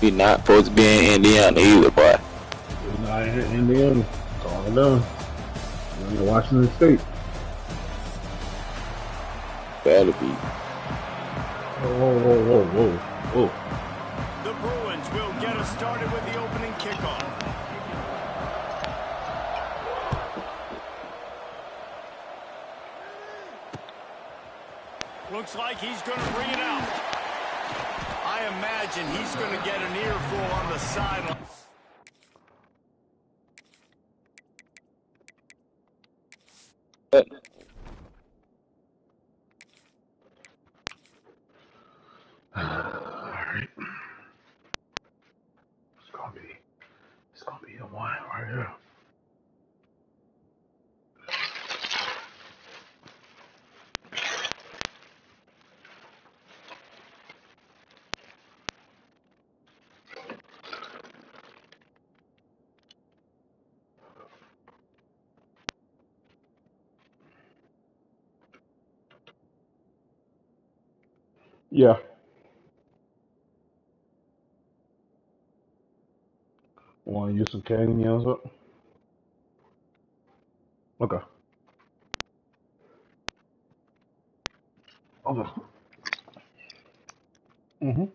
We not supposed to be in Indiana either, boy. We're not in Indiana. Calm down. We're in Washington State. Better be. Whoa, whoa, whoa, whoa, whoa. The Bruins will get us started with the opening kickoff. Looks like he's going to bring it out. I imagine he's going to get an earful on the sideline. Alright. It's gonna be the one right here. Yeah. Want to use some candy yams up? Okay. Okay. Mhm.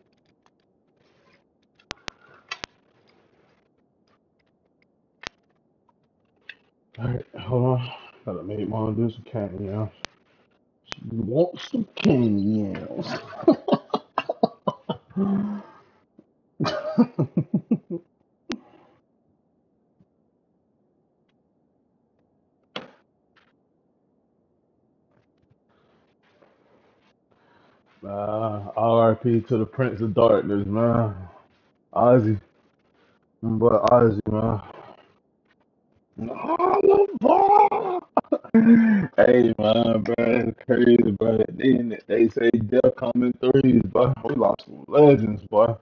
Alright, hold on. Gotta make mom do some candy yams. She wants some candy yams. R.I.P. to the Prince of Darkness, man. Ozzy. But Ozzy, man. Hey, man, bro, it's crazy, bro. They say death come in threes, but we lost some legends, boy.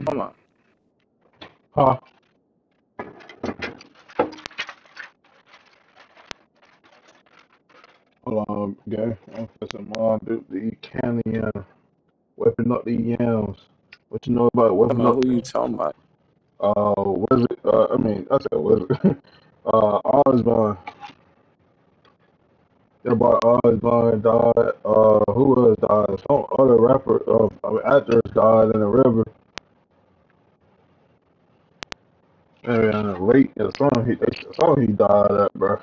Come on. Huh? Hold on, okay. I'm fixing mom do the candy yams. Whipping up the yams. What you know about Come whipping on, up? who you talking about? Wizard. I said Wizard. Osborne. Their boy Osborne died. Who else died? Some other rapper, actors died in the river. And in the lake, the song he died at, bro.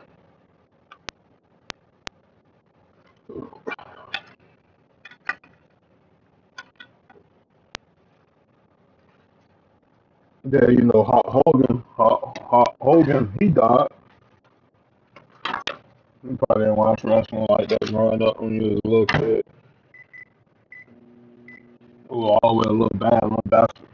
Yeah, you know, Hogan, he died. You probably didn't watch wrestling like that growing up when you was a little kid. We were always a little bad, little bastard.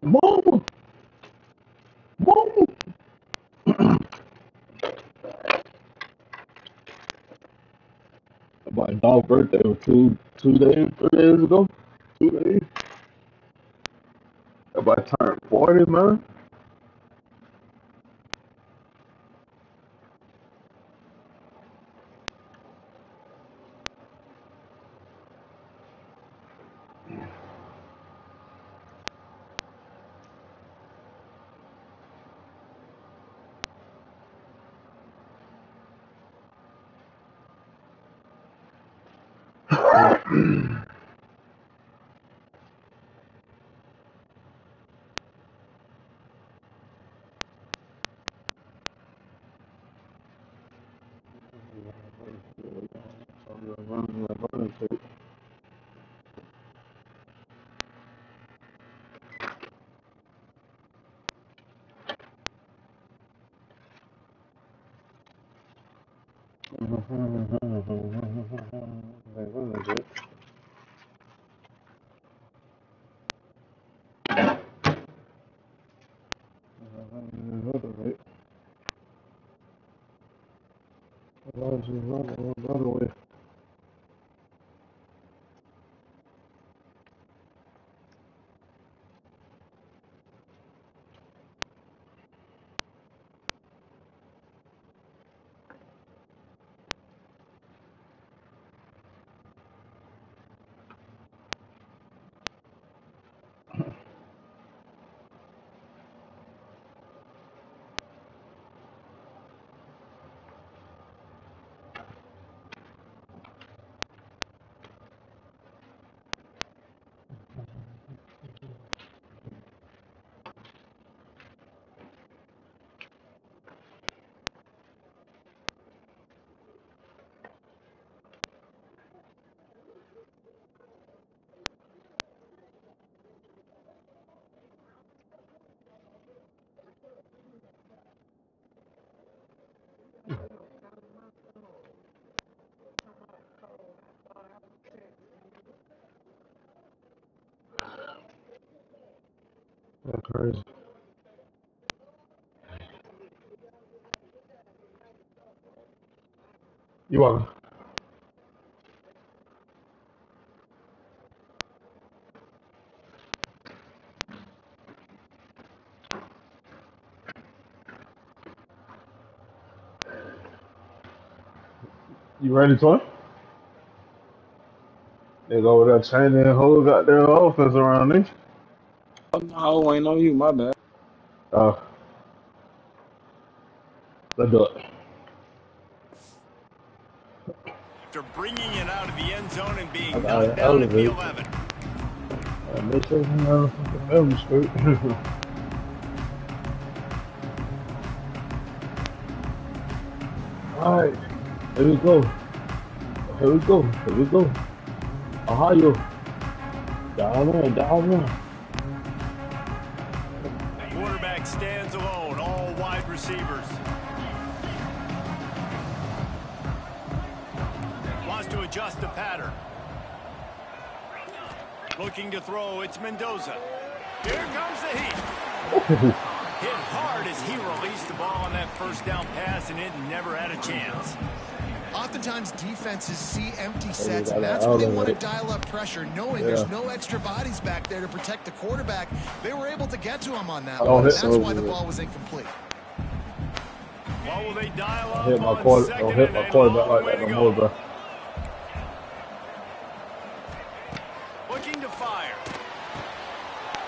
Mama, mama. My dog's birthday was two days, 3 days ago. 2 days. Everybody turned 40, man. That's crazy. You welcome. You ready, Toy? They go over there changing the whole goddamn offense around me. Oh, no, ain't no you, my bad. Uh, let's do it. After bringing it out of the end zone and I being got knocked to down at the elevate. 11. Make sure you know the film straight. Alright, here we go. Here we go. Here we go. Ohio. Down in. Quarterback stands alone, all wide receivers. Wants to adjust the pattern. Looking to throw, it's Mendoza. Here comes the heat. Hit hard as he released the ball on that first down pass, and it never had a chance. Oftentimes, defenses see empty sets, and that's when they want to dial up pressure, knowing there's no extra bodies back there to protect the quarterback. They were able to get to him on that one. That's why the ball was incomplete. What will they dial up Don't on hit my quarterback like that no more, bro. Looking to fire.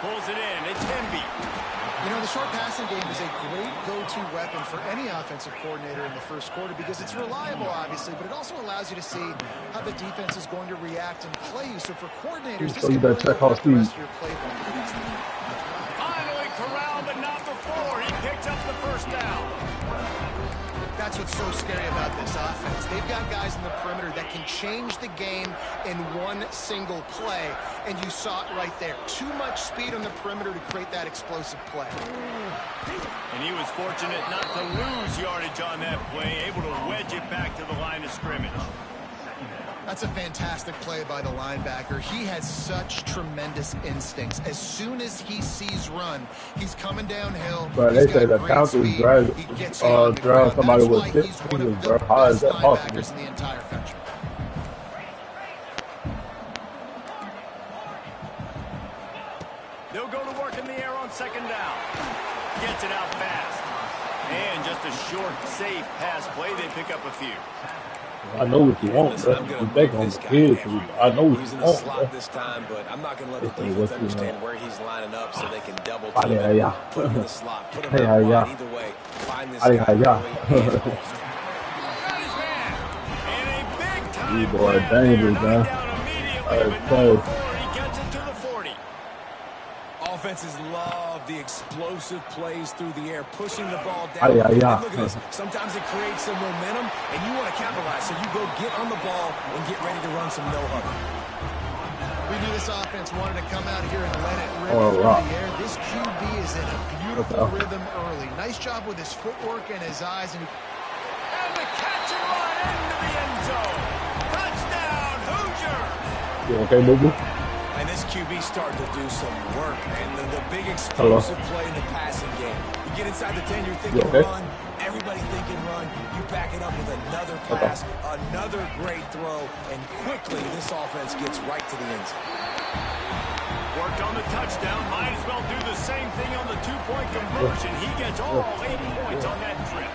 Pulls it in. It's Hemby. You know, the short passing game is a great go-to weapon for any offensive coordinator in the first quarter because it's reliable, obviously, but it also allows you to see how the defense is going to react and play you. So for coordinators, this can really open up the rest of your playbook. Finally corralled, but not before. He picks up the first down. That's what's so scary about this offense. They've got guys in the perimeter that can change the game in one single play, and you saw it right there. Too much speed on the perimeter to create that explosive play. And he was fortunate not to lose yardage on that play, able to wedge it back to the line of scrimmage. That's a fantastic play by the linebacker. He has such tremendous instincts. As soon as he sees run, he's coming downhill. But they say the Panthers drive somebody with 6 fingers, bro. How is that possible? In the entire country. They'll go to work in the air on second down. Gets it out fast. And just a short, safe pass play. They pick up a few. I know what you want, bro. You think on the kid, I know what you want, slot this time, but I'm not going to let the defense understand where he's lining up so they can double team him, put him in the slot, put him out wide. Either way, find this guy early and often. And a big time you boy dangerous, man. He gets it to the 40. Offenses love the explosive plays through the air, pushing the ball down. Look at this. Sometimes it creates some momentum, and you want to capitalize. So you go get on the ball and get ready to run some no-huddle. We knew this offense wanted to come out here and let it rip through the air. This QB is in a beautiful rhythm early. Nice job with his footwork and his eyes. And the catch and run into the end zone. Touchdown, Hoosiers. You okay, Boo-Boo? And this QB starting to do some work, man. The big explosive play in the passing game. You get inside the 10, you're thinking run. Everybody thinking run. You back it up with another pass, another great throw, and quickly this offense gets right to the end zone. Worked on the touchdown. Might as well do the same thing on the two-point conversion. He gets all 8 points on that trip.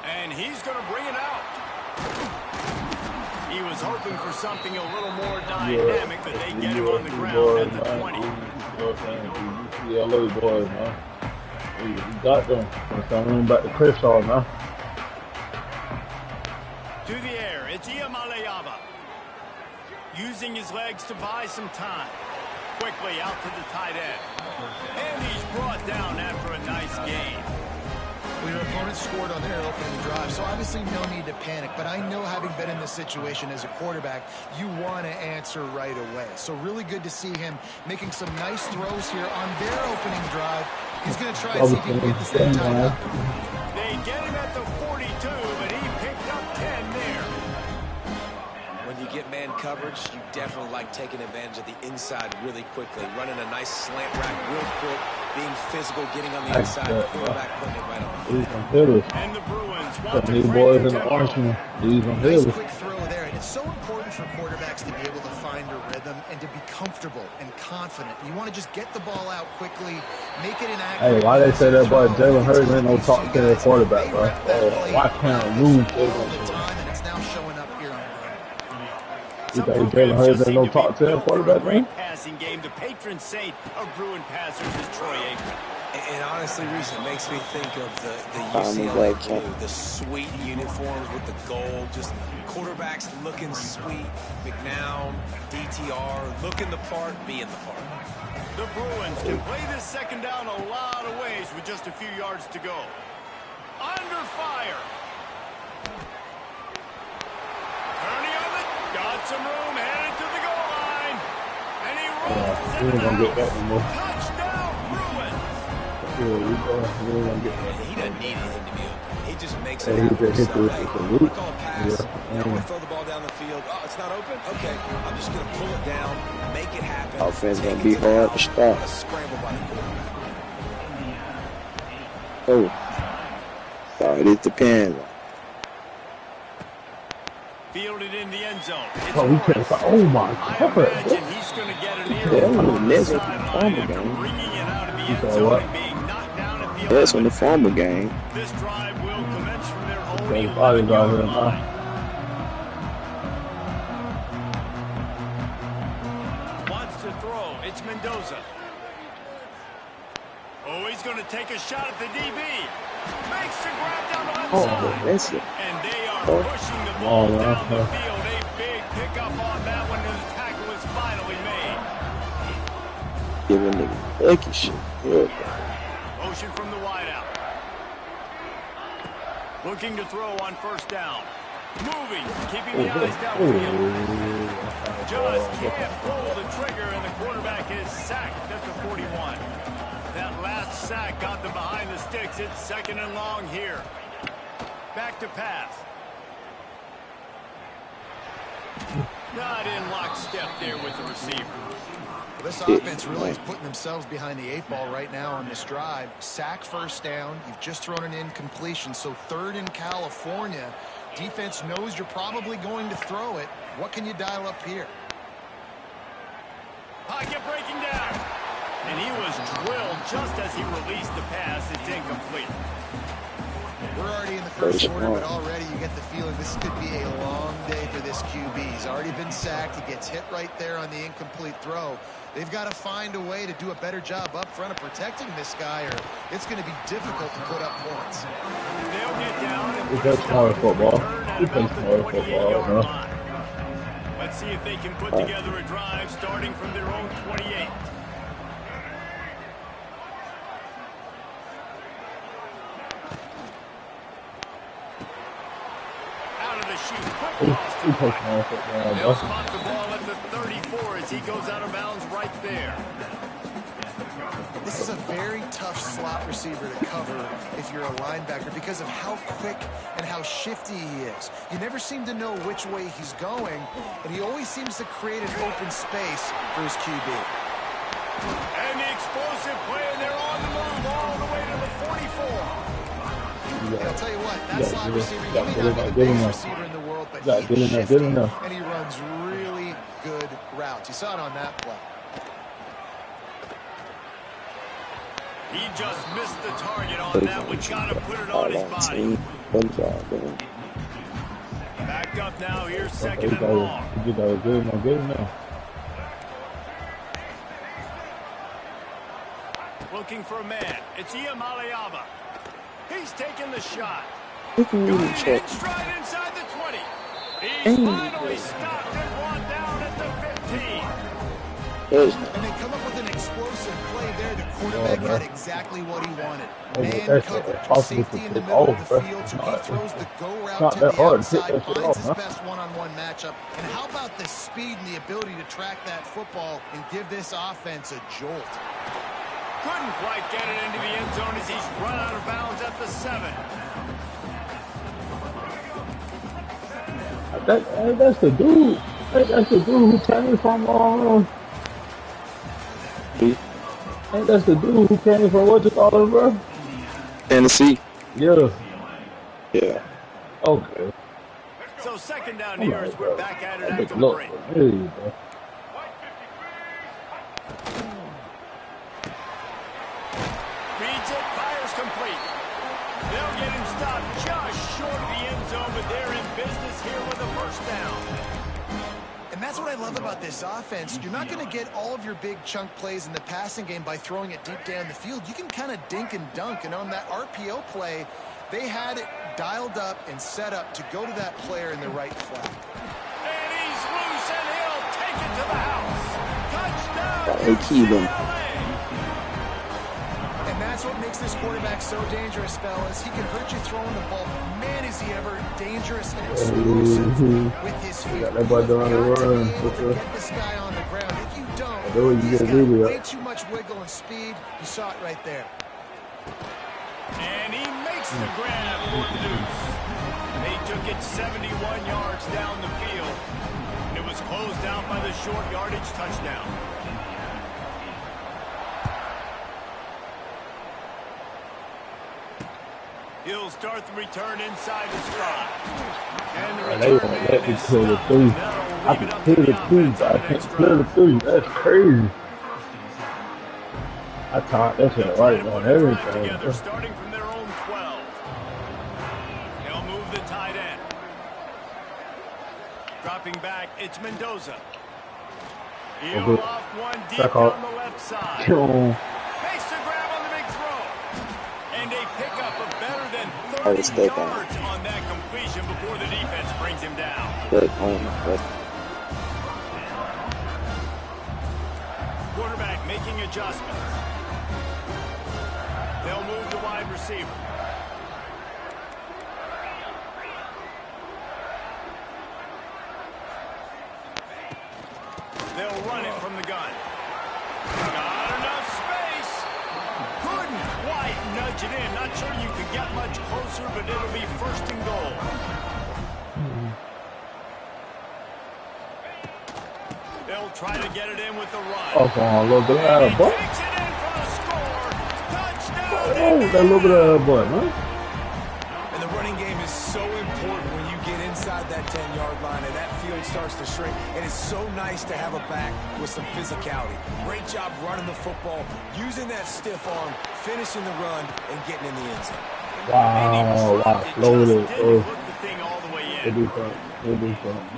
And he's going to bring it out. He was hoping for something a little more dynamic, but they get him on the ground at the 20. UCLA boys, man. We got them. I'm back to Crenshaw, man. To the air, it's Ncaa26. Using his legs to buy some time. Quickly out to the tight end. And he's brought down after a nice gain. Well, your opponent scored on their opening drive, so obviously no need to panic. But I know, having been in this situation as a quarterback, you want to answer right away. So really good to see him making some nice throws here on their opening drive. He's going to try and see if he can get this thing tied up. They get him at the 42, but he picked up 10 there. When when you get man coverage, you definitely like taking advantage of the inside really quickly. Running a nice slant rack real quick, being physical, getting on the inside, quarterback putting it right on the hitters. And the Bruins want to These boys in the Arsenal. These on nice hitters. quick throw there. And it's so important for quarterbacks to be able to find a rhythm and to be comfortable and confident. You want to just get the ball out quickly, make it inaccurate. Hey, why they say that boy Jalen Hurts ain't no talk to their quarterback, bro? Why can't lose? And it's now showing up here on you think Jalen Hurts ain't no talk to their quarterback, man? Passing game, the patron saint of Bruin passers is Troy Aikman. And honestly, Reese, it makes me think of the UCLA blue, the sweet uniforms with the gold, just quarterbacks looking sweet, McNown, DTR, looking the part, being the part. The Bruins can play this second down a lot of ways with just a few yards to go. Under fire. Turning of it, got some room, headed to the goal line. And he rolls it out. Touchdown, Bruins. He doesn't need anything to be open. He just makes it happen. I call a pass. I want to throw the ball down the field. Oh, it's not open? Okay. I'm just going to pull it down, make it happen. Offense going to be hard to stop. A scramble by the quarterback. Oh. Sorry, it depends. Fielded in the end zone. Oh my I God. imagine he's going to get an earful on the sideline after bringing it out of the end zone and being knocked down at the That's on the former game. This drive will commence from their own 11-yard line. Wants to throw. It's Mendoza. Oh, he's going to take a shot at the DB. Makes the grab down the left side. That's it. And they are pushing the ball down the field. A big pickup on that one, and the tackle is finally made. Giving the lucky shit. Motion from the wideout. Looking to throw on first down. Moving, keeping the eyes downfield. Just can't pull the trigger, and the quarterback is sacked at the 41. That last sack got them behind the sticks. It's second and long here. Back to pass. Not in lockstep there with the receiver. Well, this offense really is putting themselves behind the 8 ball right now on this drive. Sack first down. You've just thrown an incompletion. So third in California. Defense knows you're probably going to throw it. What can you dial up here? Pocket breaking down. And he was drilled just as he released the pass. It's incomplete. We're already in the first quarter, but already you get the feeling this could be a long day for this QB. He's already been sacked. He gets hit right there on the incomplete throw. They've got to find a way to do a better job up front of protecting this guy, or it's going to be difficult to put up points. They'll get down and He plays smaller football. He plays smaller football, Let's see if they can put together a drive starting from their own 28. They'll spot the ball at the 34 as he goes out of bounds right there. This is a very tough slot receiver to cover if you're a linebacker because of how quick and how shifty he is. You never seem to know which way he's going, and he always seems to create an open space for his QB. And the explosive play, and they're on the move all the way to the 44. And I'll tell you what, that slot receiver, he may not be the biggest receiver in the world, but he's shifty, and he runs really good routes. You saw it on that play. He just missed the target on that one. Got to put it on his body. Back up now. Here's second and long. Looking for a man. It's Ncaa26. He's taking the shot. Got it in stride inside the 20. He's finally stopped and brought down at the 15. And they come up with an explosive play there. The quarterback got exactly what he wanted. Man coverage, safety in the middle of the field, so he throws the go route to the outside, finds his best one-on-one matchup. And how about the speed and the ability to track that football and give this offense a jolt? Couldn't quite get it into the end zone as he's run out of bounds at the 7. That's the dude. That's the dude who came from that's the dude who came from what you call it, bro? Tennessee. Yeah. Yeah. Okay. So second down I'm here as like, we're bro. back at it That after nigga the look break. familiar, bro. Reads it, fires complete. They'll get him stopped just short of the end zone, but they're in business here with a first down. And that's what I love about this offense. You're not going to get all of your big chunk plays in the passing game by throwing it deep down the field. You can kind of dink and dunk. And on that RPO play, they had it dialed up and set up to go to that player in the right flat. And he's loose, and he'll take it to the house. Touchdown, Hey, Keelan. UCLA. And that's what makes this quarterback so dangerous, fellas. He can hurt you throwing the ball. Man, is he ever dangerous and explosive with his feet. Got that boy doing the run. Get this guy on the ground. If you don't, He's got way too much wiggle and speed. You saw it right there. And he makes the grab for the deuce. They took it 71 yards down the field. And it was closed out by the short yardage touchdown. He'll start the return inside the spot. And the They return won't man let me is clear the stopped. three. That'll I leave it can up clear to the the three, offense but on I the can't next clear the drive. three. That's crazy. I taught that shit right on everything. Together, starting from their own 12. They'll move the tight end. Dropping back, it's Mendoza. He'll off one deep down the left side. Makes the grab on the big throw. And a pickup of better than 30 yards on that completion before the defense brings him down. Quarterback making adjustments. They'll move the wide receiver. They'll run it from the gun. Got enough space. Couldn't quite nudge it in. Not sure you could get much closer, but it'll be first and goal. They'll try to get it in with the run. Oh, come on, a little bit out of butt. Takes it in for the score. Touchdown. Oh, that little bit out of butt, huh? And the running game is so important when you get inside that 10-yard line and that field starts to shrink. And it's so nice to have a back with some physicality. Great job running the football, using that stiff arm, finishing the run, and getting in the end zone. Wow, loaded. They do something.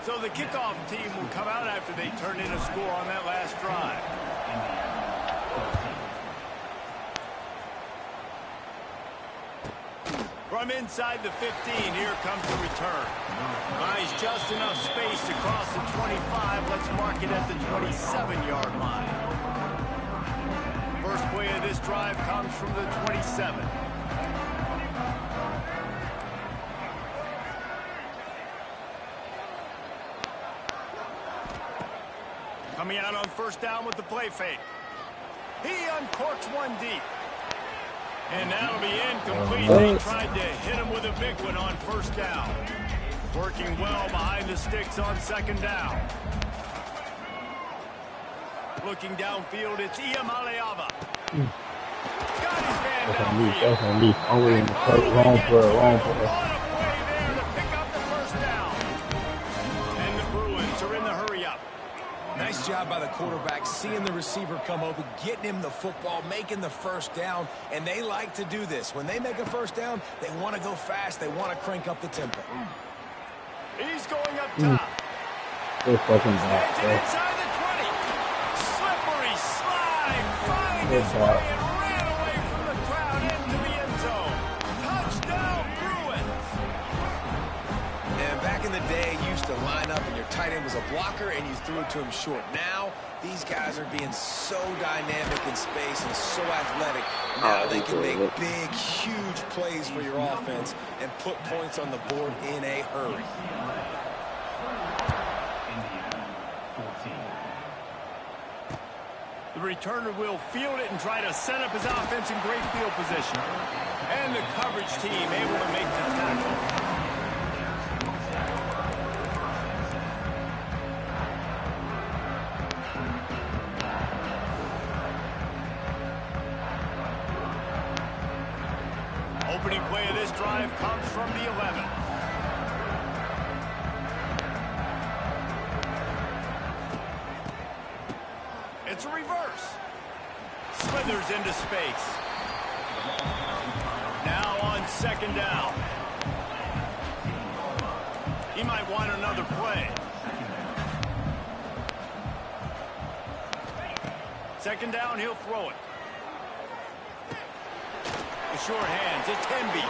So the kickoff team will come out after they turn in a score on that last drive. From inside the 15, here comes the return. Buys just enough space to cross the 25. Let's mark it at the 27-yard line. First play of this drive comes from the 27. Coming out on first down with the play fake. He uncorks one deep. And that'll be incomplete. They tried to hit him with a big one on first down. Working well behind the sticks on second down. Looking downfield, it's Ncaa26. Got his man downfield. That's on me. I'm waiting to wrong play. Nice job by the quarterback, seeing the receiver come open, getting him the football, making the first down, and they like to do this. When they make a first down, they want to go fast. They want to crank up the tempo. He's going up top. They're fucking bad, inside the 20. Slippery slide. Find his way and ran away from the crowd into the end zone. Touchdown, Bruins. And back in the day, you used to line up and your tight end was a blocker and you threw it to him short. Now, these guys are being so dynamic in space and so athletic. Now they can make big, huge plays for your offense and put points on the board in a hurry. The returner will field it and try to set up his offense in great field position. And the coverage team able to make the tackle. drive comes from the 11. It's a reverse. Slithers into space. Now on second down. He might want another play. Second down, he'll throw it. The sure hands, it's Hemby.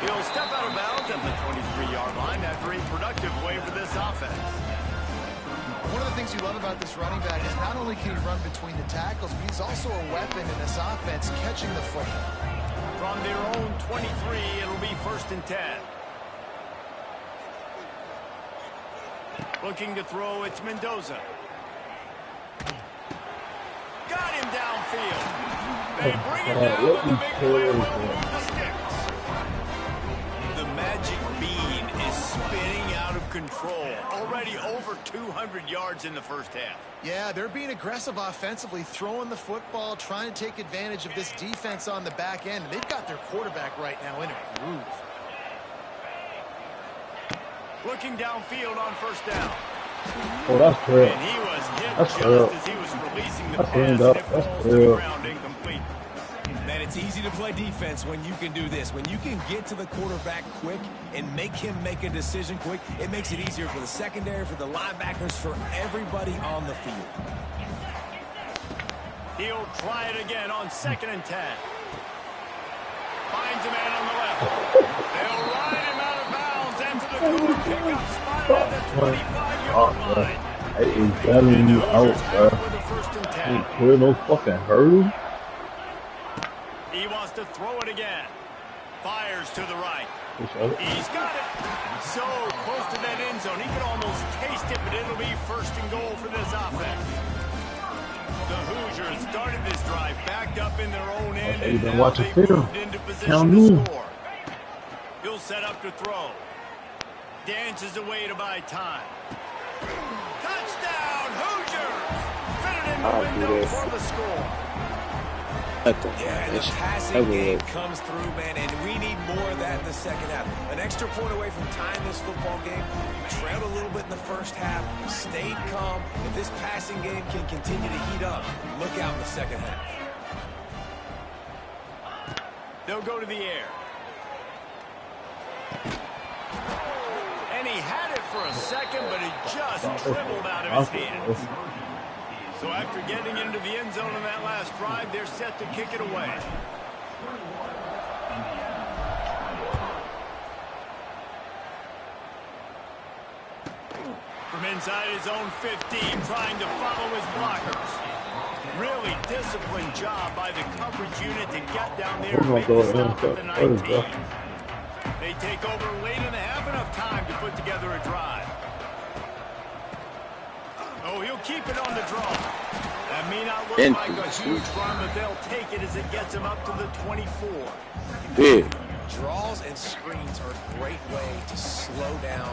He'll step out of bounds at the 23-yard line after a productive play for this offense. One of the things you love about this running back is not only can he run between the tackles, but he's also a weapon in this offense catching the football. From their own 23, it'll be 1st and 10. Looking to throw, it's Mendoza. Got him downfield. They bring him down with a big play and will move the sticks. The magic bean is spinning out of control. Already over 200 yards in the first half. Yeah, they're being aggressive offensively, throwing the football, trying to take advantage of this defense on the back end. They've got their quarterback right now in a groove. Looking downfield on 1st down. Oh, that's real. And he was hit That's just real. as he was releasing the That's pass, and up. it That's falls to the real. ground incomplete. Man, it's easy to play defense when you can do this. When you can get to the quarterback quick and make him make a decision quick, it makes it easier for the secondary, for the linebackers, for everybody on the field. He'll try it again on 2nd and 10. Finds a man on the left. They'll ride him out of bounds into the Cougar pickup spot at the 25-yard line. It is bailing you out, bro. With a 1st and 10. Ain't clear no fucking hurdle. He wants to throw it again. Fires to the right. He's got it. So close to that end zone. He could almost taste it, but it'll be 1st and goal for this offense. The Hoosiers started this drive backed up in their own end, and now they've moved into position to score. He'll set up to throw. Dances away to buy time. Touchdown, Hoosiers! Fitted in the window for the score. Yeah, and the passing game comes through, man, and we need more of that in the second half. An extra point away from tying this football game. You trailed a little bit in the first half, stayed calm. If this passing game can continue to heat up, look out in the second half. They'll go to the air. And he had it for a second, but it just dribbled out of his hands. So after getting into the end zone in that last drive, they're set to kick it away. From inside his own 15, trying to follow his blockers. Really disciplined job by the coverage unit to get down there and make the stop at the 19. They take over late in the half, enough time to put together a drive. Oh, he'll keep it on the draw. That may not look like a huge run, but they'll take it as it gets him up to the 24. Big. Draws and screens are a great way to slow down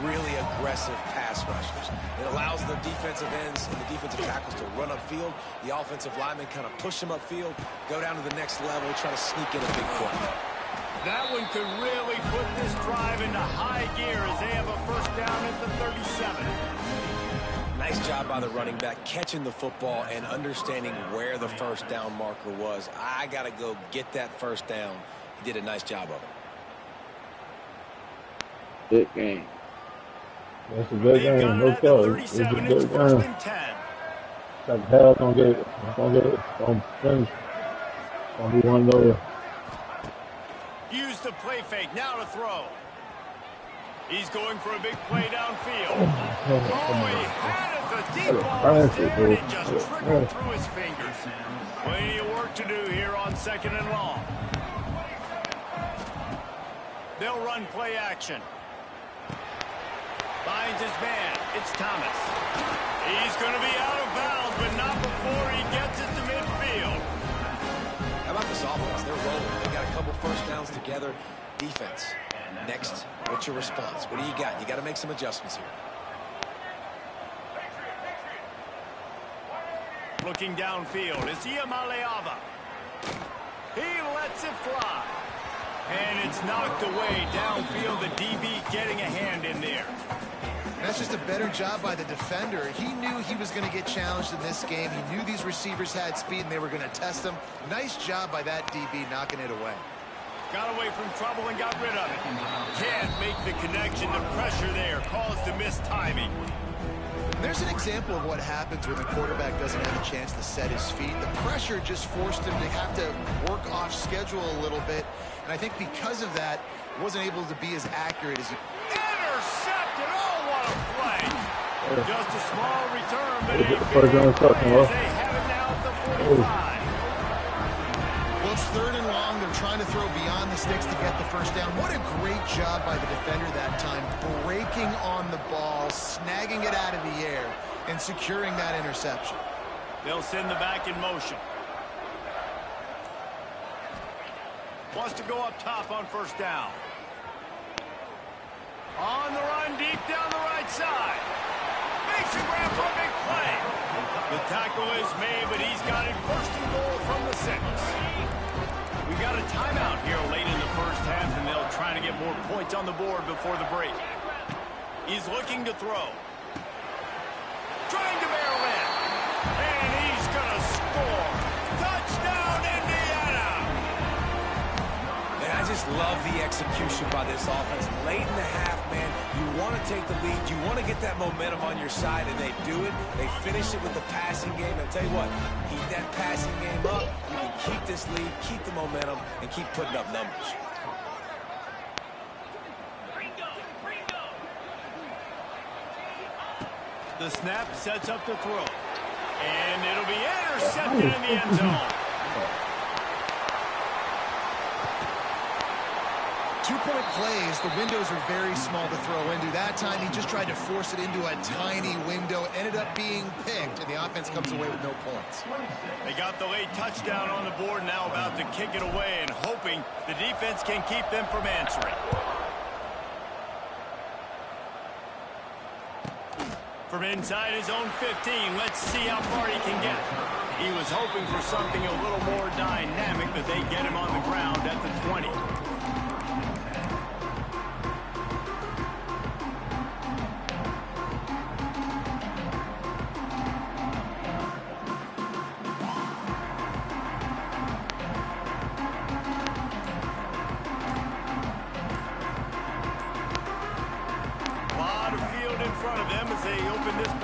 really aggressive pass rushers. It allows the defensive ends and the defensive tackles to run upfield. The offensive linemen kind of push them upfield, go down to the next level, try to sneak in a big play. That one could really put this drive into high gear as they have a 1st down at the 37. Nice job by the running back catching the football and understanding where the 1st down marker was. I got to go get that 1st down. He did a nice job of it. Good game. That's a good game. No doubt. It's a good game. That hell gonna get it. Gonna finish. Gonna be one of those. Use the play fake now to throw. He's going for a big play downfield. Oh, he had it. The deep ball was there, and it just trickled through his fingers. Plenty of work to do here on 2nd and long. They'll run play action. Finds his man. It's Thomas. He's going to be out of bounds, but not before he gets it to midfield. How about this offense? They're rolling. They got a couple 1st downs together. Defense. Next, what's your response? What do you got? You got to make some adjustments here. Looking downfield, it's Ncaa26. He lets it fly. And it's knocked away downfield. The DB getting a hand in there. That's just a better job by the defender. He knew he was going to get challenged in this game. He knew these receivers had speed and they were going to test him. Nice job by that DB knocking it away. Got away from trouble and got rid of it. Can't make the connection. The pressure there caused the missed timing. There's an example of what happens when the quarterback doesn't have a chance to set his feet. The pressure just forced him to have to work off schedule a little bit. And I think because of that, wasn't able to be as accurate as he... Intercepted! Oh, what a play! Just a small return, but They have it now at the 45. Well, it's 3rd and long. They're trying to throw beyond the sticks to get the first down. What a great job by the defender that time, breaking on the ball, snagging it out of the air, and securing that interception. They'll send the back in motion. Wants to go up top on first down. On the run, deep down the right side. Makes a grab for a big play. The tackle is made, but he's got it 1st and goal from the 6. We got a timeout here late in the first half, and they'll try to get more points on the board before the break. He's looking to throw. Trying to barrel in. And he's going to score. Touchdown, Indiana! Man, I just love the execution by this offense. Late in the half, man, you want to take the lead. You want to get that momentum on your side, and they do it. They finish it with the passing game. And tell you what, keep that passing game up. You can keep this lead, keep the momentum, and keep putting up numbers. The snap sets up the throw. And it'll be intercepted in the end zone. 2-point plays, the windows are very small to throw into. That time, he just tried to force it into a tiny window. Ended up being picked, and the offense comes away with no points. They got the late touchdown on the board, now about to kick it away and hoping the defense can keep them from answering. From inside his own 15, let's see how far he can get. He was hoping for something a little more dynamic, but they get him on the ground at the 20.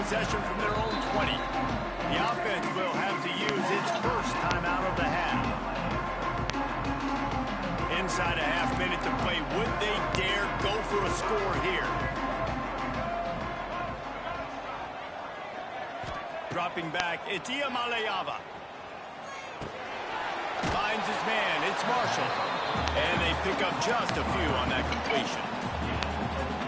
Possession from their own 20. The offense will have to use its first timeout of the half. Inside a half minute to play. Would they dare go for a score here? Dropping back, it's Ncaa26. Finds his man, it's Marshall. And they pick up just a few on that completion.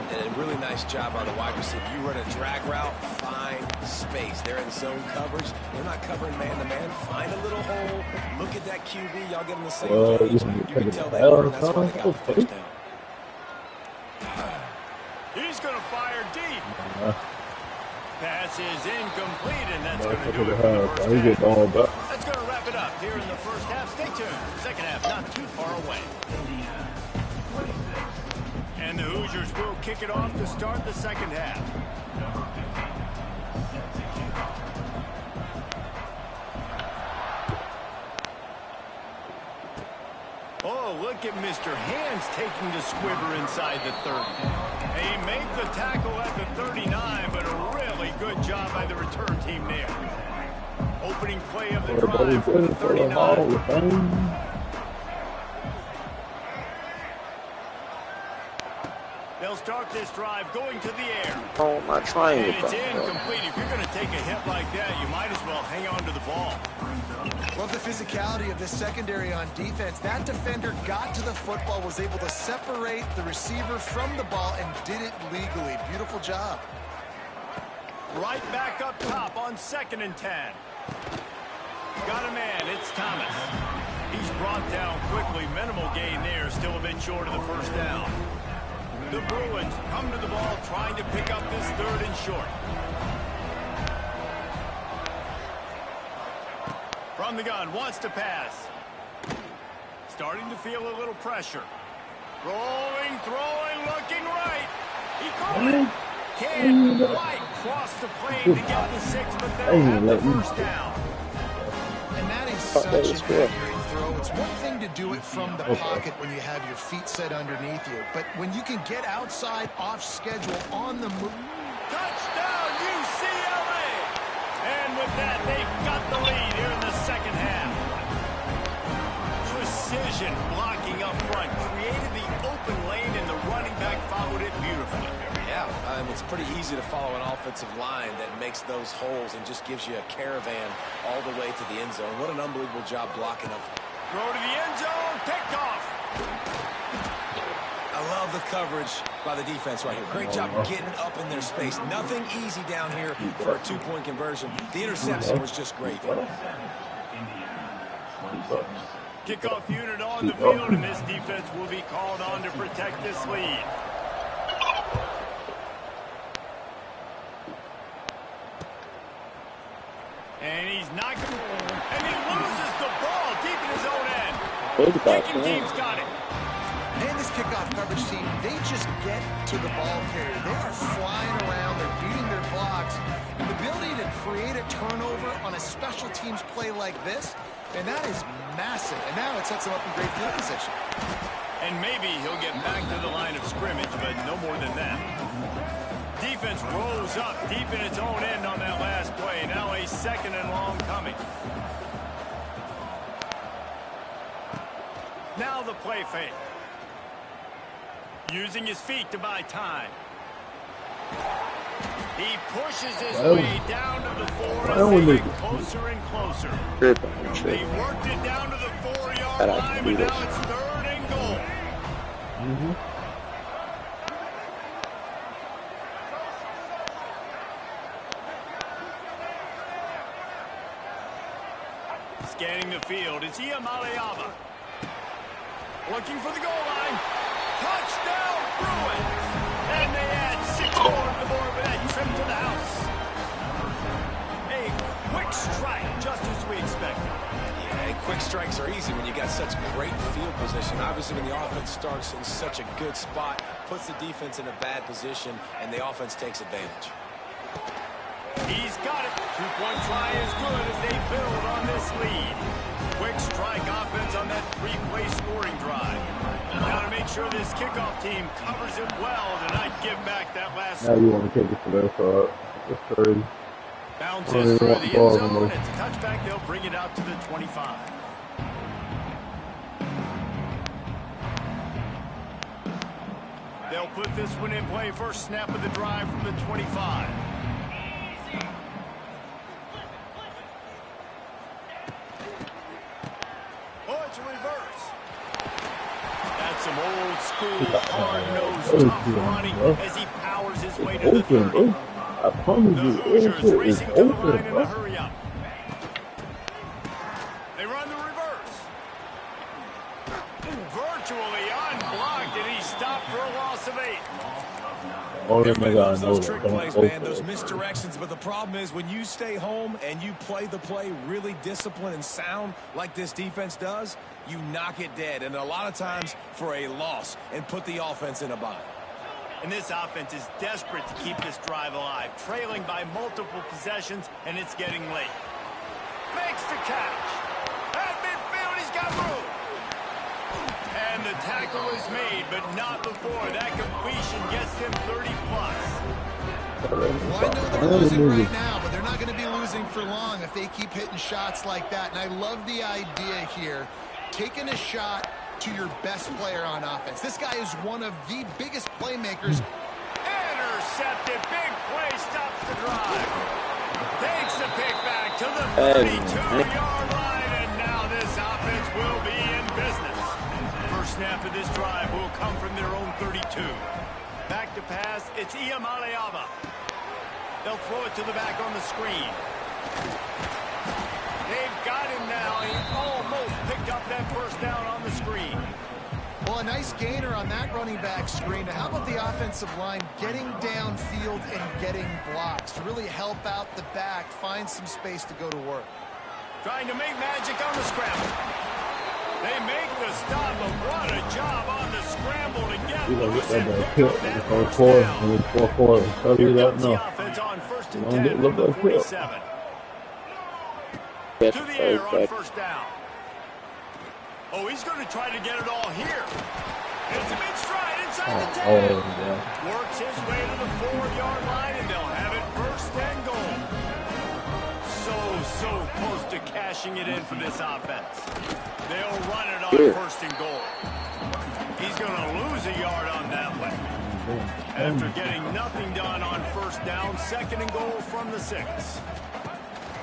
And a really nice job by the wide receiver. You run a drag route, find space. They're in zone coverage. They're not covering man-to-man. Find a little hole. Look at that QB. Y'all give them the same page. You can tell they learned. That's why they got the first down. He's going to fire deep. Pass is incomplete, and that's going to do it for the first half. That's going to wrap it up here in the first half. Stay tuned. Second half not too far away. And the Hoosiers will kick it off to start the second half. Oh, look at Mr. Hands taking the squibber inside the 30. They make the tackle at the 39, but a really good job by the return team there. Opening play of the drive for the 39. They'll start this drive going to the air. Oh, my triangle. And it's incomplete. If you're going to take a hit like that, you might as well hang on to the ball. Love the physicality of this secondary on defense. That defender got to the football, was able to separate the receiver from the ball, and did it legally. Beautiful job. Right back up top on 2nd and 10. Got a man. It's Thomas. He's brought down quickly. Minimal gain there. Still a bit short of the first down. The Bruins come to the ball trying to pick up this 3rd and short. From the gun, wants to pass. Starting to feel a little pressure. Rolling, throwing, looking right. He caught it. Can't quite cross the plane to get the 6, but they'll have the first down. And that is such an accurate throw. It's one thing to do it from the pocket when you have your feet set underneath you, but when you can get outside, off schedule, on the move. Touchdown, UCLA! And with that, they've got the lead here in the second half. Precision blocking up front created the open lane, and the running back followed it beautifully. Yeah, it's pretty easy to follow an offensive line that makes those holes and just gives you a caravan all the way to the end zone. What an unbelievable job blocking up. Throw to the end zone, picked off. I love the coverage by the defense right here. Great job getting up in their space. Nothing easy down here for a 2-point conversion. The interception was just great. Kickoff unit on the field, and this defense will be called on to protect this lead. And he's not going to... And he loses the ball deep in his own end. Kicking team's got it. And this kickoff coverage team, they just get to the ball carrier. They are flying around. They're beating their blocks. And the ability to create a turnover on a special teams play like this, and that is massive. And now it sets him up in great field position. And maybe he'll get back to the line of scrimmage, but no more than that. Defense rolls up deep in its own end on that last play. Now a 2nd and long coming. Now the play fake. Using his feet to buy time. He pushes his way down to the 4 as they get closer and closer. They worked it down to the 4-yard line, but now it's 3rd and goal. Scanning the field, it's Ncaa26. Looking for the goal line. Touchdown, Bruins! And they add 6 more on the board with that trip to the house. A quick strike, just as we expected. Yeah, quick strikes are easy when you got such great field position. Obviously, when the offense starts in such a good spot, puts the defense in a bad position, and the offense takes advantage. He's got it. 2-point try is good as they build on this lead. Quick strike offense on that 3-play scoring drive. Now to make sure this kickoff team covers it well to not give back that last. Now you want to take it to their side. That's crazy. Bounces through the end zone. It's a touchback. They'll bring it out to the 25. They'll put this one in play. First snap of the drive from the 25. Oh, it's a reverse. That's some old school, hard-nosed, tough running as he powers his way to the 30. I promise you, The Hoosiers racing to the line in bro. a hurry-up. They run the reverse. Virtually unblocked, and he's stopped for a loss of 8. Everybody loves those trick plays, man, those misdirections. But the problem is when you stay home and you play the play really disciplined and sound like this defense does, you knock it dead. And a lot of times for a loss and put the offense in a bind. And this offense is desperate to keep this drive alive, trailing by multiple possessions, and it's getting late. Makes the catch. At midfield, he's got room. And the tackle is made, but not before. That completion gets him 30-plus. Well, I know they're losing right now, but they're not going to be losing for long if they keep hitting shots like that. And I love the idea here, taking a shot to your best player on offense. This guy is one of the biggest playmakers. Intercepted. Big play stops the drive. Takes the pick back to the 32-yard line, and now this offense will be in business. First snap of this drive will come from their own 32. Back to pass, it's Ncaa26. They'll throw it to the back on the screen. They've got him now. He almost picked up that first down on the screen. Well, a nice gainer on that running back screen. How about the offensive line getting downfield and getting blocks to really help out the back, find some space to go to work? Trying to make magic on the scramble. They make the stop, but what a job on the scramble to get You know, loose get and that pick killed up in the that first first quarter, down. and the fourth quarter. Tell Here you that comes the no. offense on 1st You and don't 10 get from the that killed. 47. Yes, To the sir, air on back. 1st down. Oh, he's going to try to get it all here. It's a mid-stride inside the 10. Yeah. Works his way to the 4-yard line, and they'll have it 1st and goal. So close to cashing it in for this offense. They'll run it on 1st and goal. He's going to lose a yard on that one. After getting nothing done on 1st down, 2nd and goal from the 6.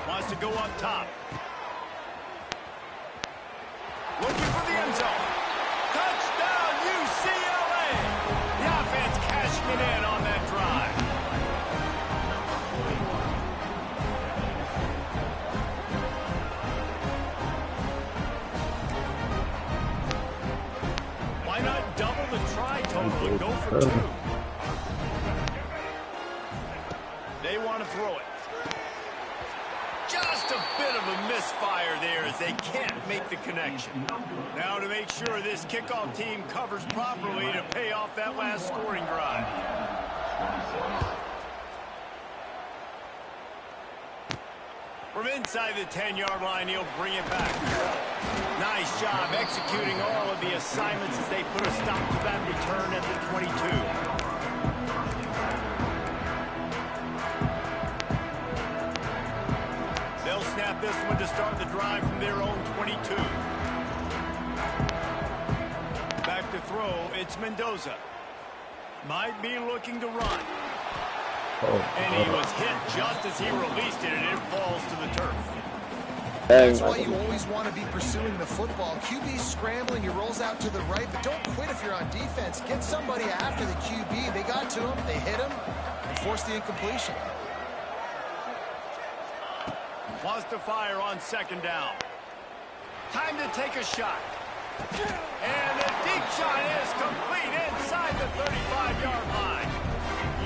Wants to go up top. Looking for the end zone. Touchdown, UCLA! The offense cashing it in on that drive. Why not double the try total and go for 2? They want to throw it. Just a bit of a misfire there as they can't make the connection. Now to make sure this kickoff team covers properly to pay off that last scoring drive. From inside the 10-yard line, he'll bring it back. Nice job executing all of the assignments as they put a stop to that return at the 22. They'll snap this one to start the drive from their own 22. Back to throw, it's Mendoza. Might be looking to run. And he was hit just as he released it, and it falls to the turf. That's why you always want to be pursuing the football. QB scrambling, he rolls out to the right, but don't quit if you're on defense. Get somebody after the QB. They got to him, they hit him, and forced the incompletion. Wants to fire on 2nd down. Time to take a shot. And the deep shot is complete inside the 35-yard line.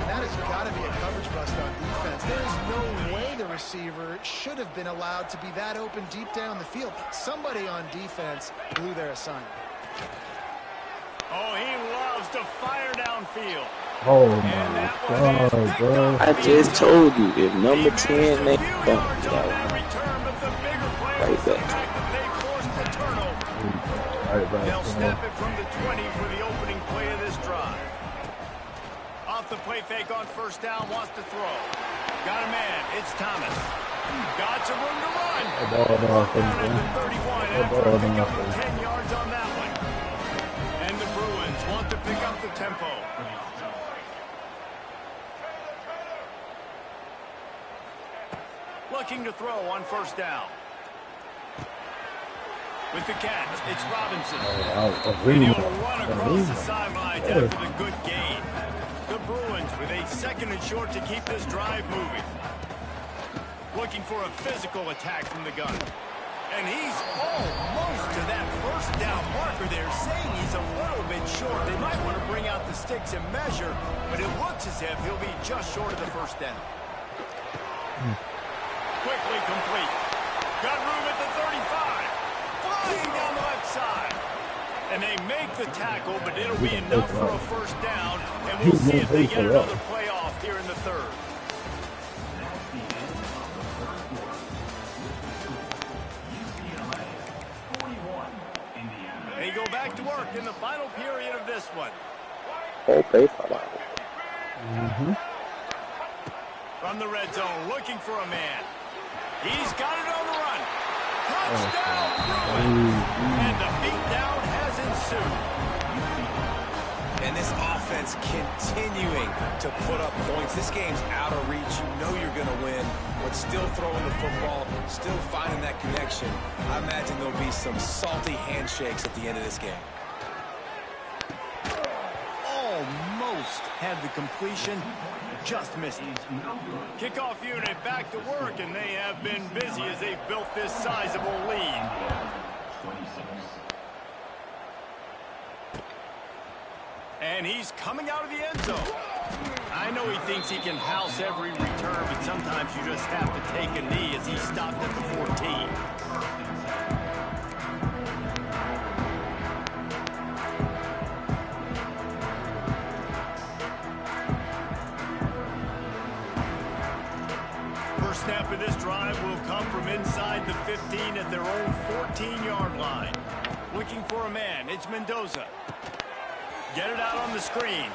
That has got to be a coverage bust on defense. There is no way the receiver should have been allowed to be that open deep down the field. Somebody on defense blew their assignment. Oh, he loves to fire downfield. Oh my God, bro. I just told you, if number 10 make something, right back. They'll snap it from the 20 for the opening play of this drive. Off the play fake on 1st down, wants to throw. Got a man, it's Thomas. Got some room to run. Down at the 31 after a pick up of 10 yards on that one. And the Bruins want to pick up the tempo. Looking to throw on 1st down. With the catch, it's Robinson. And he'll run across the sidelines after the good gain. The Bruins with a 2nd and short to keep this drive moving. Looking for a physical attack from the gun. And he's almost to that 1st down marker there, saying he's a little bit short. They might want to bring out the sticks and measure, but it looks as if he'll be just short of the 1st down. Quickly complete. Got room at the 35. Flying down the left side. And they make the tackle, but it'll be enough for a 1st down. And we'll see if they get another play off here in the 3rd. They go back to work in the final period of this one. From the red zone, looking for a man. He's got it on the run. Touchdown, Bruins! And the beatdown has ensued. And this offense continuing to put up points. This game's out of reach. You know you're going to win, but still throwing the football, still finding that connection. I imagine there'll be some salty handshakes at the end of this game. Almost had the completion, just missed it. Kickoff unit back to work, and they have been busy as they've built this sizable lead. And he's coming out of the end zone. I know he thinks he can house every return, but sometimes you just have to take a knee as he stopped at the 14. for this drive will come from inside the 15 at their own 14-yard line. Looking for a man. It's Mendoza. Get it out on the screen.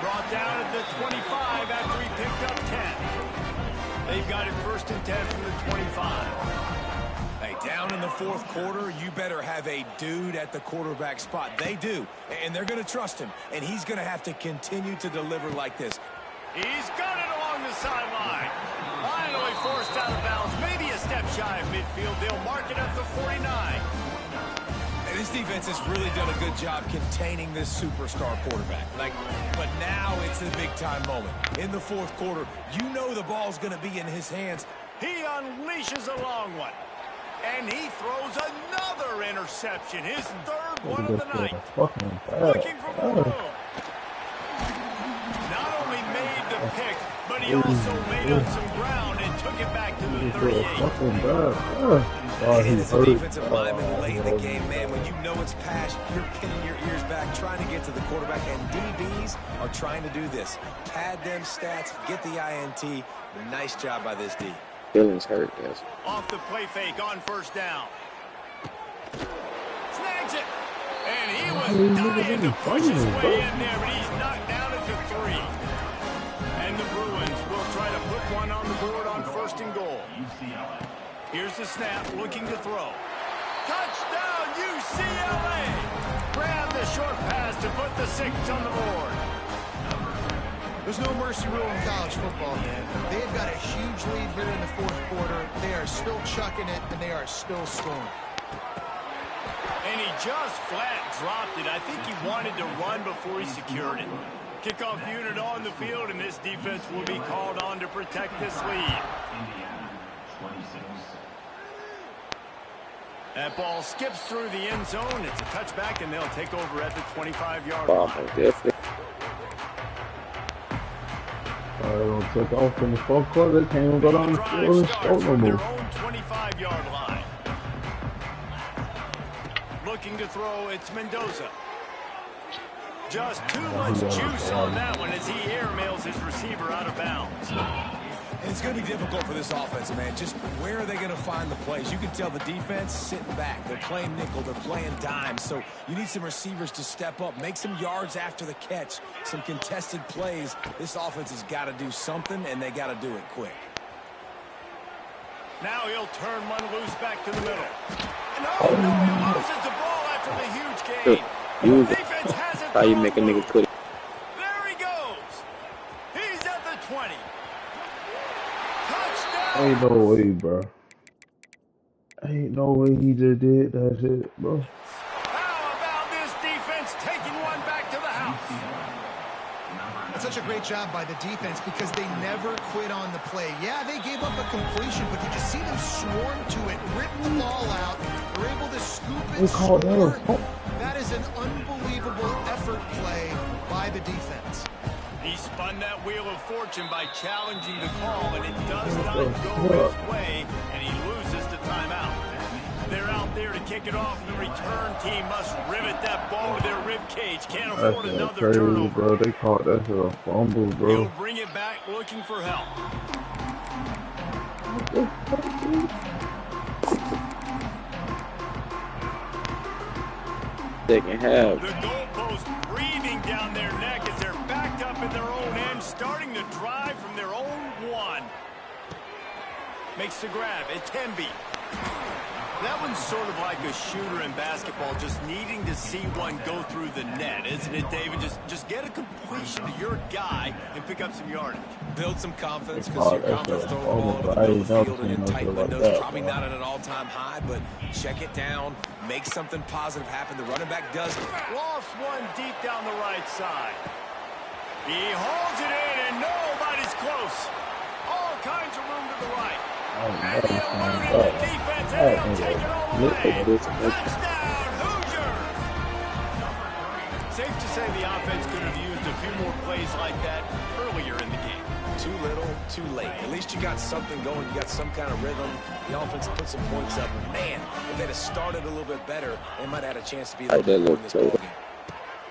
Brought down at the 25 after he picked up 10. They've got it 1st and 10 from the 25. Hey, down in the 4th quarter, you better have a dude at the quarterback spot. They do, and they're going to trust him, and he's going to have to continue to deliver like this. He's got it along the sideline. Finally forced out of bounds, maybe a step shy of midfield. They'll mark it at the 49. And this defense has really done a good job containing this superstar quarterback. But now it's the big-time moment. In the 4th quarter, you know the ball's going to be in his hands. He unleashes a long one. And he throws another interception, his 3rd one of the night. Looking for more room. Not only made the pick, but he also made up some ground and took it back to the 38. And it's a defensive lineman late in the game, man. When you know it's pass, you're pinning your ears back, trying to get to the quarterback. And DBs are trying to do this. Pad them stats, get the INT. Nice job by this D. Feelings hurt, yes. Off the play fake on 1st down. Snags it. And he was dying to push his way in there, but he's knocked down at the 3. And the Bruins will try to put one on the board on 1st and goal. Here's the snap, looking to throw. Touchdown, UCLA! Grab the short pass to put the 6 on the board. There's no mercy rule in college football, man. They've got a huge lead here in the 4th quarter. They are still chucking it, and they are still scoring. And he just flat dropped it. I think he wanted to run before he secured it. Kickoff unit on the field, and this defense will be called on to protect this lead. That ball skips through the end zone. It's a touchback, and they'll take over at the 25-yard line. They don't take off in the 4th quarter. They can't even go down the field and score no more. Their own 25-yard line. Looking to throw, it's Mendoza. Just too much juice on that one as he airmails his receiver out of bounds. It's going to be difficult for this offense, man. Just where are they going to find the plays? You can tell the defense sitting back. They're playing nickel. They're playing dime. So you need some receivers to step up, make some yards after the catch, some contested plays. This offense has got to do something, and they got to do it quick. Now he'll turn one loose back to the middle. And oh, no, he loses the ball after the huge gain. The defense has it. How you make a nigga put it? There he goes. He's at the 20. Ain't no way, bro. Ain't no way he just did that shit, bro. How about this defense taking one back to the house? That's such a great job by the defense because they never quit on the play. Yeah, they gave up a completion, but did you see them swarm to it, rip the ball out? They're able to scoop it, score. That is an unbelievable effort play by the defense. He spun that wheel of fortune by challenging the call, and it does not go his way, and he loses the timeout. They're out there to kick it off, and the return team must rivet that ball to their rib cage. Can't afford another turnover. Bro. They caught that shit a fumble, bro. He'll bring it back looking for help. Second half. The goalpost breathing down their neck as they're backed up in their own end, starting to drive from their own 1. Makes the grab. It's Temby. That one's sort of like a shooter in basketball, just needing to see one go through the net, isn't it, David? Just get a completion to your guy and pick up some yardage. Build some confidence because your confidence throwing the ball over the middle of the field and in tight windows. Probably not at an all-time high, but check it down. Make something positive happen. The running back does. Lost one deep down the right side. He holds it in, and nobody's close. All kinds of room to the right. And he eluded the defense, and he'll take it all the way. Touchdown, Hoosiers! Safe to say the offense could have used a few more plays like that earlier in the game. Too little, too late. At least you got something going. You got some kind of rhythm. The offense put some points up. And man, if they'd have started a little bit better, they might have had a chance to be a little bit more in this ball game.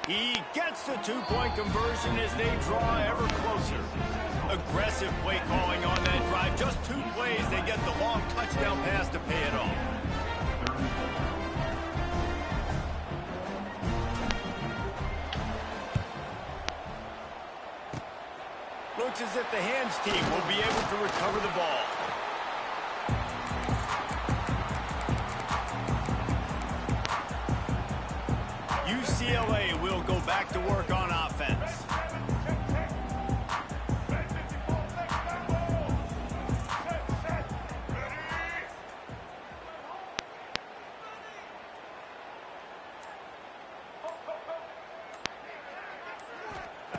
He gets the two-point conversion as they draw ever closer. Aggressive play calling on that drive. Just 2 plays, they get the long touchdown pass to pay it off. Looks as if the hands team will be able to recover the ball. UCLA will go back to work on offense.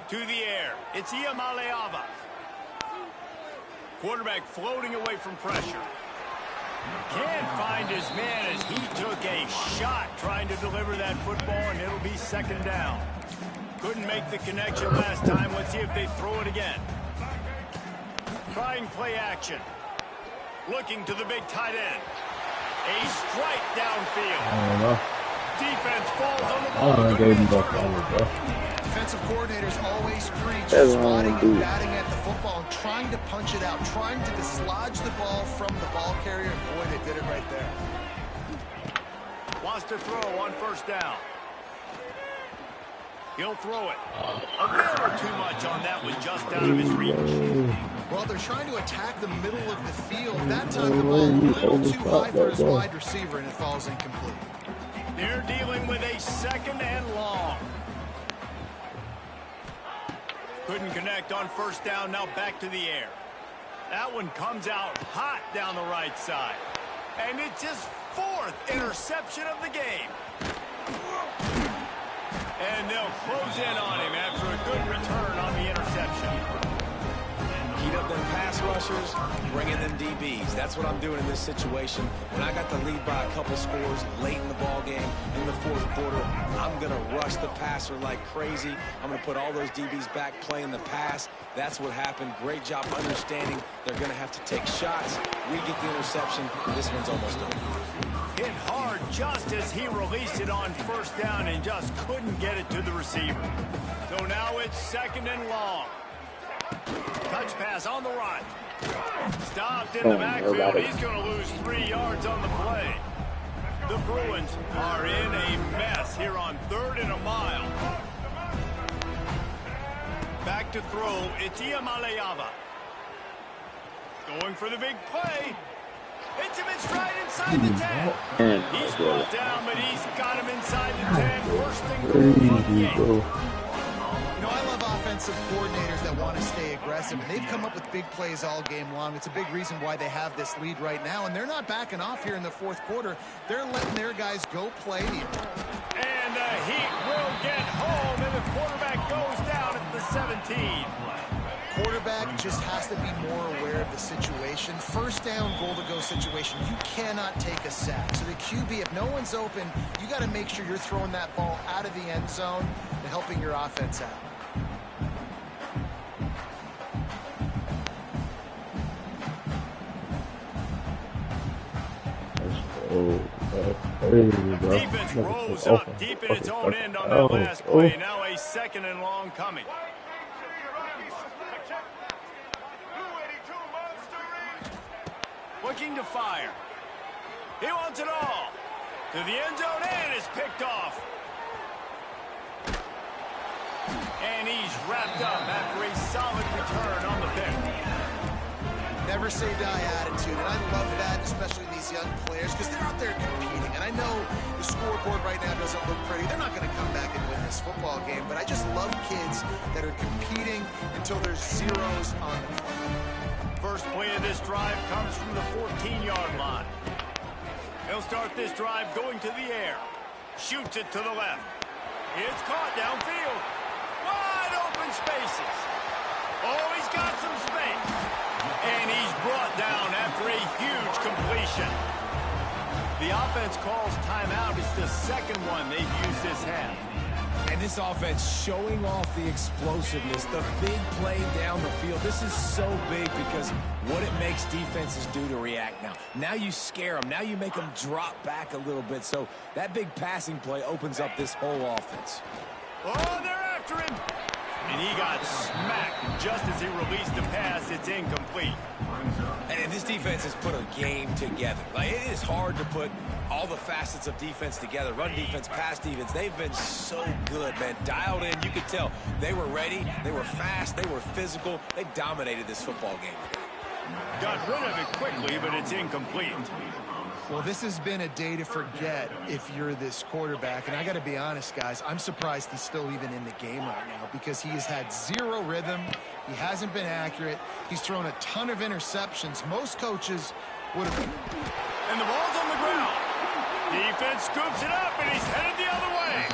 To the air, it's Ncaa26. Quarterback floating away from pressure. Can't find his man as he took a shot trying to deliver that football, and it'll be 2nd down. Couldn't make the connection last time. Let's see if they throw it again. Trying play action. Looking to the big tight end. A strike downfield. Defense falls on the ball. Defensive coordinators always preach spotting and batting at the football and trying to punch it out, trying to dislodge the ball from the ball carrier, and boy, they did it right there. Wants to throw on 1st down. He'll throw it. A little too much on that one, just out of his reach. Well, they're trying to attack the middle of the field. That time the ball a little too high for his wide receiver, and it falls incomplete. They're dealing with a 2nd and long. Couldn't connect on 1st down, now back to the air. That one comes out hot down the right side. And it's his 4th interception of the game. And they'll close in on him after a good return on the interception. Heat up them pass rushers, bring in them DBs. That's what I'm doing in this situation. When I got the lead by a couple scores late in the ball game, in the 4th quarter, I'm going to rush the passer like crazy. I'm going to put all those DBs back playing the pass. That's what happened. Great job understanding they're going to have to take shots. We get the interception. This one's almost over. Hit hard just as he released it on 1st down and just couldn't get it to the receiver. So now it's 2nd and long. Touch pass on the right. Stopped in the backfield. He's going to lose 3 yards on the play. The Bruins are in a mess here on 3rd and a mile. Back to throw. It's Ncaa26. Going for the big play. Hits him in stride inside the 10. He's brought down, but he's got him inside the 10. Worst thing going on the game. You know, I love offensive coordinators that want to stay aggressive, and they've come up with big plays all game long. It's a big reason why they have this lead right now, and they're not backing off here in the 4th quarter. They're letting their guys go play. And the Heat will get home, and the quarterback goes down at the 17. Quarterback just has to be more aware of the situation. 1st down, goal-to-go situation. You cannot take a sack. So the QB, if no one's open, you got to make sure you're throwing that ball out of the end zone and helping your offense out. Defense rose up deep in its own end on that last play. Now a 2nd and long coming. Looking to fire. He wants it all. To the end zone, and is picked off. And he's wrapped up after a solid return on the pick. Never say die attitude, and I love that, especially these young players, because they're out there competing. And I know the scoreboard right now doesn't look pretty. They're not going to come back and win this football game, but I just love kids that are competing until there's zeros on the clock. First play of this drive comes from the 14-yard line. He'll start this drive going to the air. Shoots it to the left. It's caught downfield. Wide open spaces. Oh, he's got some space. And he's brought down after a huge completion. The offense calls timeout. It's the 2nd one they've used this half. And this offense showing off the explosiveness, the big play down the field. This is so big because what it makes defenses do to react now. Now you scare them. Now you make them drop back a little bit. So that big passing play opens up this whole offense. Oh, they're after him. And he got smacked just as he released the pass. It's incomplete. And this defense has put a game together. Like, it is hard to put all the facets of defense together. Run defense, pass defense. They've been so good, man. Dialed in. You could tell they were ready. They were fast. They were physical. They dominated this football game. Got rid of it quickly, but it's incomplete. Well, this has been a day to forget if you're this quarterback. And I got to be honest, guys, I'm surprised he's still even in the game right now because he has had zero rhythm. He hasn't been accurate. He's thrown a ton of interceptions. Most coaches would have... And the ball's on the ground. Defense scoops it up, and he's headed the other way.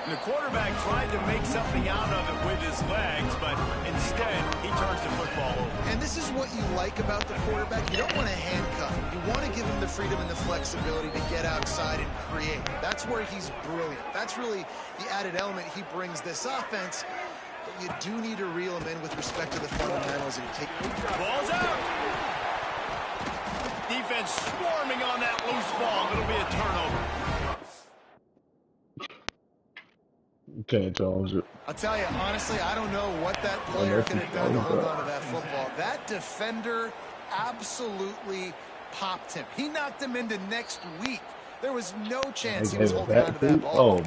And the quarterback tried to make something out of it with his legs, but instead, he turns the football over. And this is what you like about the quarterback. You don't want to handcuff him. You want to give him the freedom and the flexibility to get outside and create. That's where he's brilliant. That's really the added element he brings this offense. But you do need to reel him in with respect to the fundamentals. And take Ball's out. Defense swarming on that loose ball. It'll be a turnover. Can't challenge it. I'll tell you, honestly, I don't know what that player could have done to hold on to that football. That defender absolutely popped him. He knocked him into next week. There was no chance he was holding on to that ball.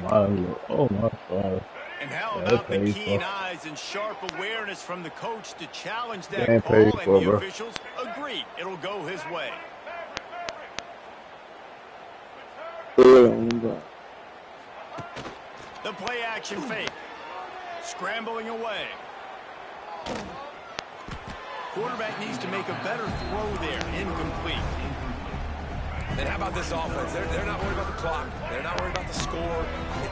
Oh my God. And how about the keen eyes and sharp awareness from the coach to challenge that call, and the officials agree it'll go his way. The play action fake. Scrambling away. Quarterback needs to make a better throw there. Incomplete. And how about this offense? They're not worried about the clock. They're not worried about the score.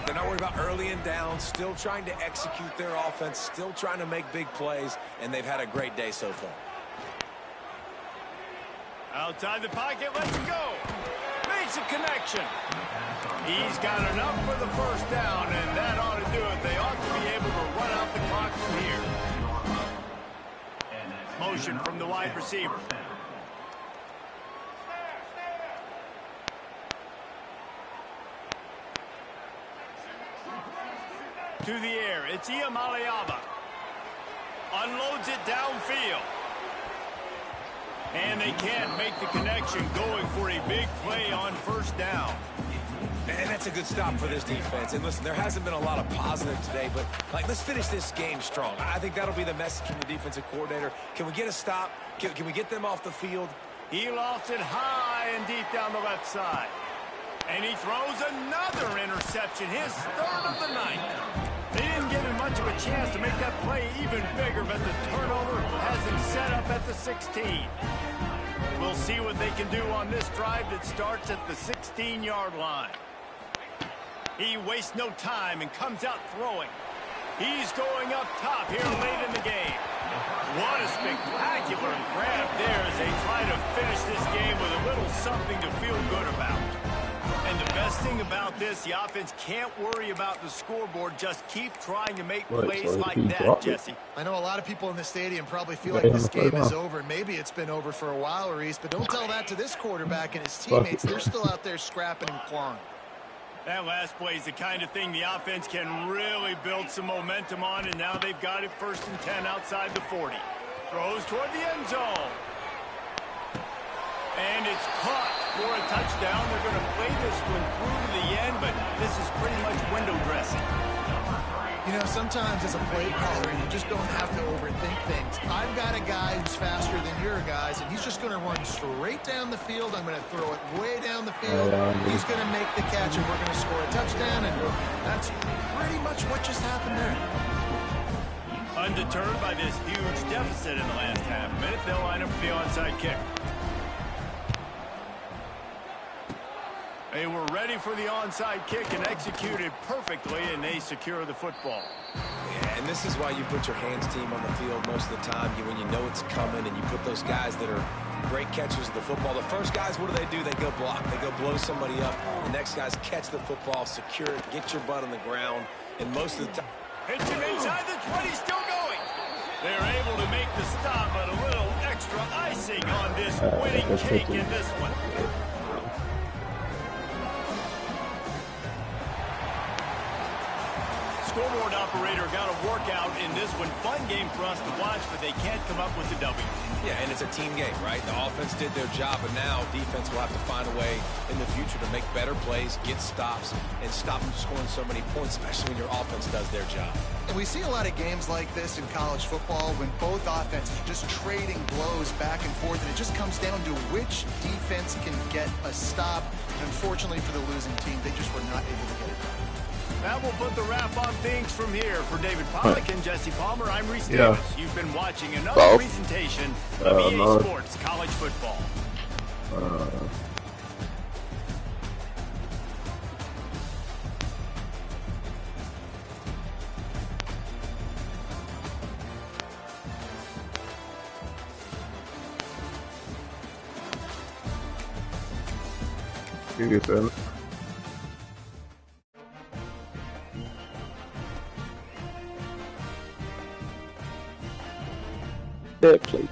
They're not worried about early and down. Still trying to execute their offense. Still trying to make big plays. And they've had a great day so far. Outside the pocket. Let's go. Makes a connection. He's got enough for the first down, and that ought to do it. They ought to be able to run out the clock from here. Motion from the wide receiver. To the air, it's Ncaa26. Unloads it downfield. And they can't make the connection, going for a big play on first down. And that's a good stop for this defense. And listen, there hasn't been a lot of positive today, but let's finish this game strong. I think that'll be the message from the defensive coordinator. Can we get a stop? Can we get them off the field? He lofts it high and deep down the left side. And he throws another interception, his third of the night. They didn't give him much of a chance to make that play even bigger, but the turnover has him set up at the 16. We'll see what they can do on this drive that starts at the 16-yard line. He wastes no time and comes out throwing. He's going up top here late in the game. What a spectacular grab there as they try to finish this game with a little something to feel good about. And the best thing about this, the offense can't worry about the scoreboard. Just keep trying to make plays like that, Jesse. I know a lot of people in the stadium probably feel like this game is over. Maybe it's been over for a while, Reese, but don't tell that to this quarterback and his teammates. They're still out there scrapping and clawing. That last play is the kind of thing the offense can really build some momentum on, and now they've got it 1st and 10 outside the 40. Throws toward the end zone. And it's caught for a touchdown. They're going to play this one through to the end, but this is pretty much window dressing. You know, sometimes as a play caller, you just don't have to overthink things. I've got a guy who's faster than your guys, and he's just going to run straight down the field. I'm going to throw it way down the field. He's going to make the catch, and we're going to score a touchdown, and that's pretty much what just happened there. Undeterred by this huge deficit in the last half minute, they'll line up for the onside kick. They were ready for the onside kick and executed perfectly, and they secure the football. Yeah, and this is why you put your hands team on the field most of the time. When you know it's coming, and you put those guys that are great catchers of the football. The first guys, what do? They go block. They go blow somebody up. The next guys catch the football, secure it, get your butt on the ground, and most of the time... Hits him inside the 20, still going. They're able to make the stop, but a little extra icing on this winning cake in this one. scoreboard operator got a workout in this one. Fun game for us to watch, but they can't come up with the W. Yeah, and it's a team game, right? The offense did their job, but now defense will have to find a way in the future to make better plays, get stops, and stop them scoring so many points, especially when your offense does their job. And we see a lot of games like this in college football when both offenses just trading blows back and forth, and it just comes down to which defense can get a stop. And unfortunately for the losing team, they just were not able to get it done. That will put the wrap on things from here. For David Pollack and Jesse Palmer, I'm Reese Davis. You've been watching another presentation of EA Sports College Football. You get that. That play.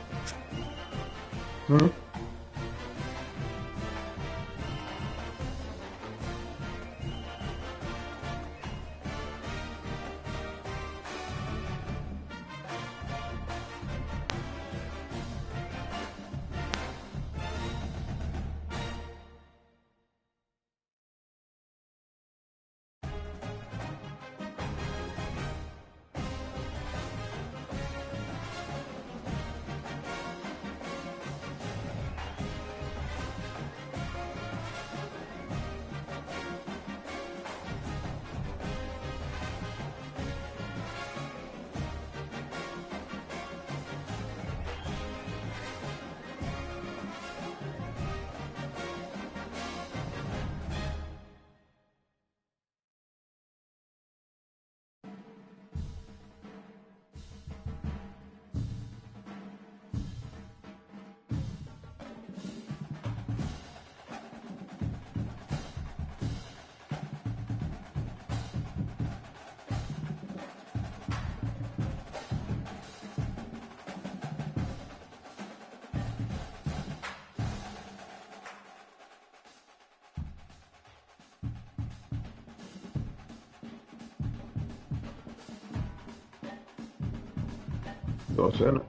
Go send it.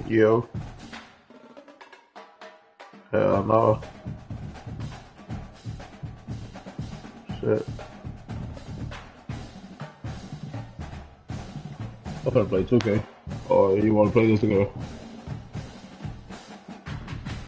Yo. Hell no. Shit. I'm gonna play 2K. Or you wanna play this together?